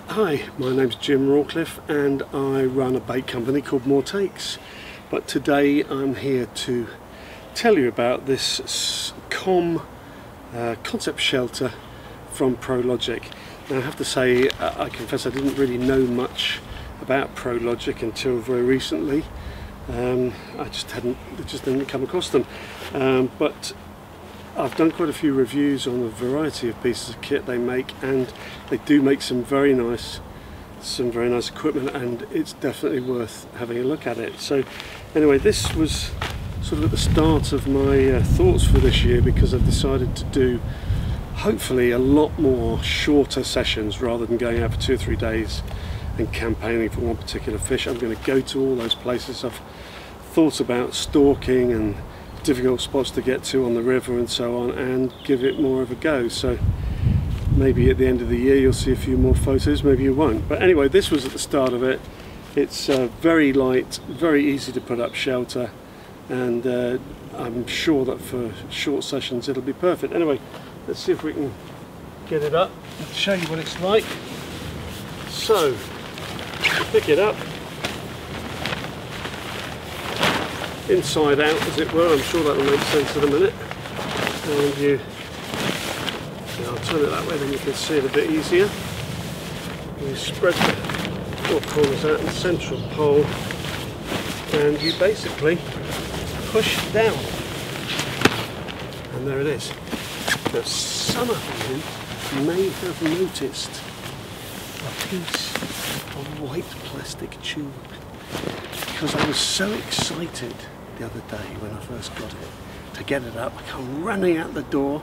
Hi, my name's Jim Rawcliffe and I run a bait company called More Takes. But today I'm here to tell you about this concept shelter from Prologic. Now I have to say, I confess I didn't really know much about Prologic until very recently. I just didn't come across them. But I've done quite a few reviews on a variety of pieces of kit they make, and they do make some very nice equipment, and it's definitely worth having a look at it. So anyway, this was sort of at the start of my thoughts for this year, because I've decided to do hopefully a lot more shorter sessions rather than going out for 2 or 3 days and campaigning for one particular fish. I'm going to go to all those places I've thought about stalking and difficult spots to get to on the river and so on, and give it more of a go. So maybe at the end of the year you'll see a few more photos, maybe you won't. But anyway, this was at the start of it. It's very light, very easy to put up shelter, and I'm sure that for short sessions it'll be perfect. Anyway, let's see if we can get it up and show you what it's like. So, pick it up, inside out as it were. I'm sure that will make sense in a minute. And I'll turn it that way, then you can see it a bit easier. You spread the 4 corners out in the central pole, and you basically push down, and there it is. Now, some of you may have noticed a piece of white plastic tube, because I was so excited the other day when I first got it to get it up. I come running out the door,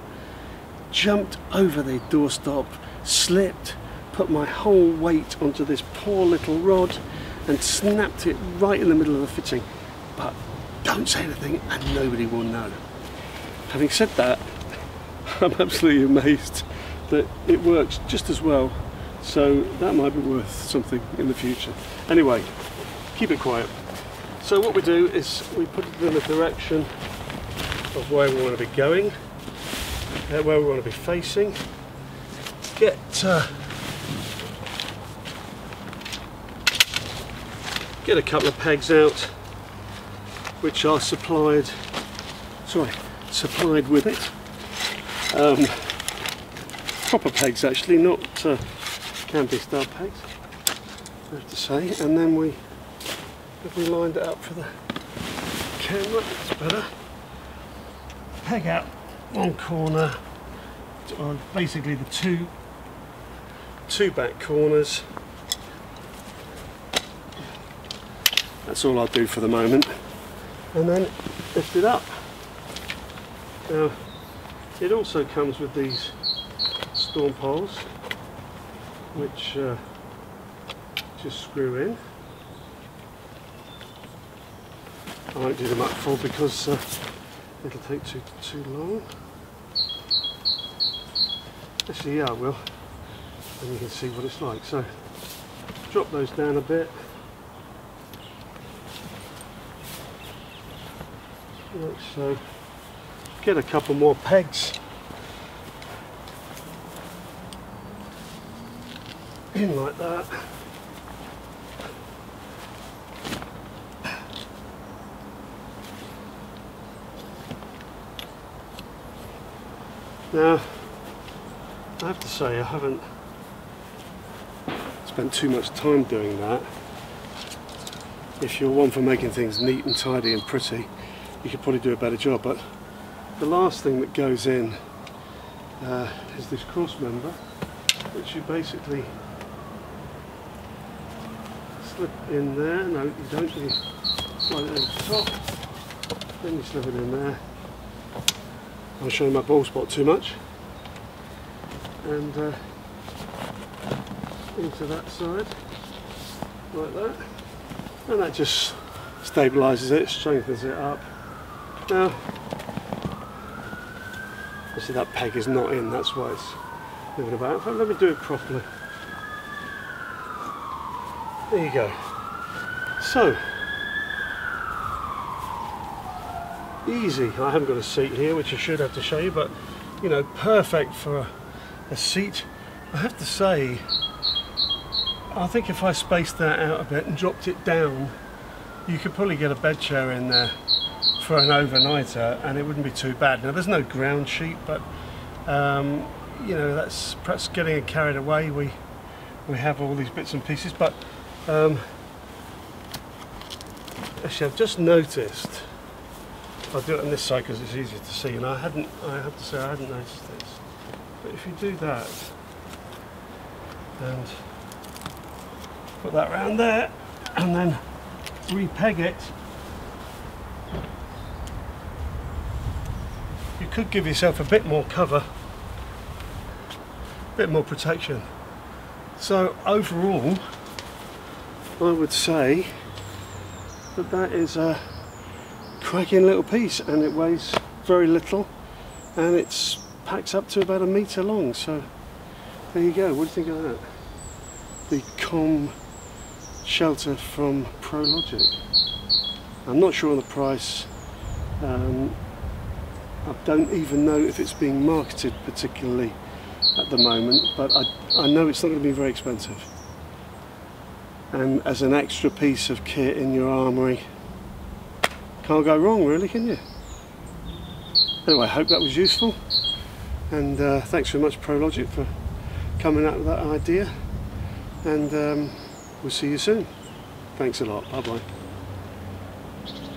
jumped over the doorstop, slipped, put my whole weight onto this poor little rod and snapped it right in the middle of the fitting. But don't say anything and nobody will know. Having said that, I'm absolutely amazed that it works just as well, so that might be worth something in the future. Anyway, keep it quiet. So what we do is we put it in the direction of where we want to be going, where we want to be facing. Get a couple of pegs out, which are supplied with it. Proper pegs actually, not camping style pegs, I have to say. And then if we lined it up for the camera, it's better. Peg out one corner, or basically the two back corners. That's all I'll do for the moment, and then lift it up. Now, it also comes with these storm poles, which just screw in. I won't do them up full because it'll take too long. Actually, yeah, I will, and you can see what it's like. So, drop those down a bit. Like so. Get a couple more pegs in like that. Now, I have to say I haven't spent too much time doing that. If you're one for making things neat and tidy and pretty, you could probably do a better job. But the last thing that goes in is this cross member, which you basically slip in there. No, you don't. You slide it over the top, then you slip it in there. I'm showing my ball spot too much, and into that side like that, and that just stabilises it, strengthens it up. Now, you see that peg is not in, that's why it's moving about. But let me do it properly. There you go. So, easy. I haven't got a seat here, which I should have to show you, but you know, perfect for a seat. I have to say, I think if I spaced that out a bit and dropped it down, you could probably get a bed chair in there for an overnighter and it wouldn't be too bad. Now there's no ground sheet, but you know, that's perhaps getting carried away. We have all these bits and pieces, but actually I've just noticed, I'll do it on this side because it's easier to see, and I have to say I hadn't noticed this, but if you do that and put that round there and then repeg it, you could give yourself a bit more cover, a bit more protection. So overall I would say that that is a cracking little piece, and it weighs very little and it packs up to about 1 metre long. So there you go. What do you think of that? The COM Shelter from Prologic. I'm not sure on the price. I don't even know if it's being marketed particularly at the moment, but I know it's not going to be very expensive. And as an extra piece of kit in your armoury, can't go wrong really, can you? Anyway, I hope that was useful, and thanks very much Prologic for coming up with that idea, and we'll see you soon. Thanks a lot. Bye bye.